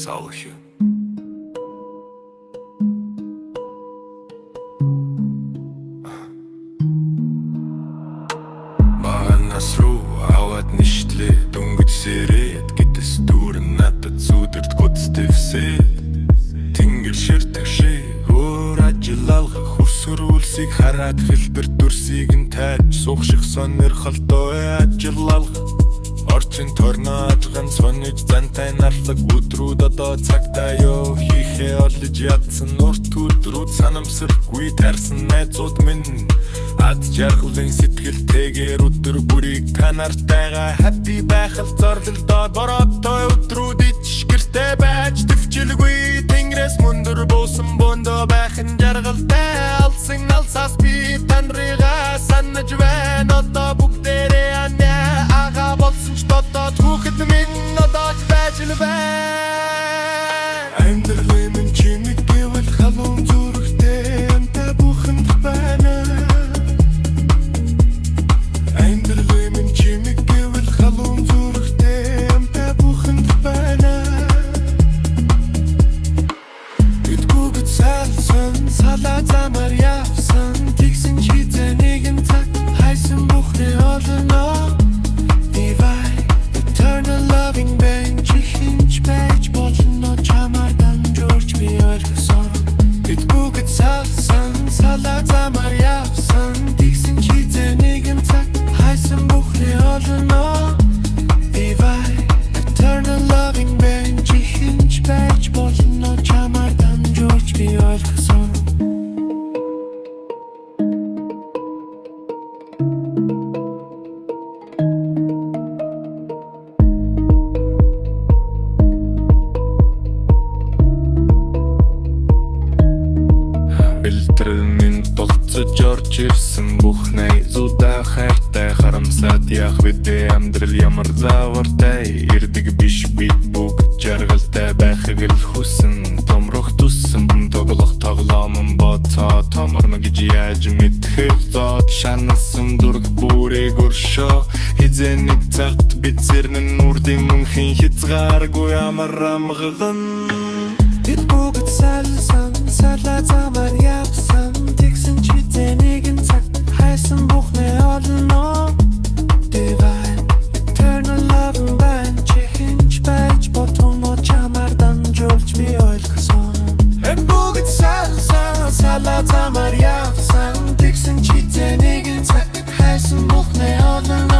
заавал шүү. Манаас руу аваад нишлээ дөнгөж сэрээд гэдэс дүүрэн надад зүдэрт гудстывсээ тэнгэр ширтэгшээ өөр ажил алгах хүсрүүлсийг хараад хэлбэр дүрсийг нь тайж суух шиг сонирхолтой ажил алгах орчин торнадган сониж зантай нарлаг өдрүүд одоо цагтаа ёо хийхээ олж ядсан урт өдрүүд санамсаргүй тарсан найзууд минь ад жаргалын сэтгэлтэйгээр өдөр бүрийг та нартайгаа happy байхад зорлолдоо бороотой өдрүүд ичгэртэй байж төвчлгүй тэнгэрээс мөндөр буусан бондоо байхын жаргалтай алсын алсаас би танрыгаа санаж байна одоо бүгдээрээ анаа ага болсон ч дотоод хүүхэд минь одоо байж л байна амьдралын минь чимэг гэвэл халуун зүрхтэй амтай бүхэнд байна амьдралын минь чимэг гэвэл халуун зүрхтэй амтай бүхэнд байна Гэдгүүгд салсан салаа замаар явсан тэгсэн чи зэнийгэн цаг хайсан бүхнээ олно Eternal loving bench hinge байж болно чамаар дамжуулж би ойлгосон Гэдгүүгд салсан салаа замаар явсан тэгсэн чи зэнийгэн цаг хайсан бүхнээ олно Eternal loving bench hinge байж болно чамаар дамжуулж би ойлгосон Фильтрэн толцож орж ирсэн бүх найзуудаа хайртай харамсаад яг бидээ амьдрал ямар завартай ирдэг биш бид бүгд жаргалтай байхыг л хүсэн томрох туссан тоглох тоглоомон боцоо томорно гэж яаж мэдхэл зод шанасан дург бүрийг өршөө хизээ нэг цагт бид зэрнэн үрдийн мөнхийн хязгааргүй амар амган бид бүгд салсан салаа замаар явсан тэгсэн чи зэнийгэн цаг хайсан бүхнээ олно Divine Eternal love байна чи хинж байж ботоно чамаар дамжуулж би ойлгосон бид бүгд салсан салаа замаар явсан тэгсэн чи зэнийгэн цаг хайсан бүхнээ олно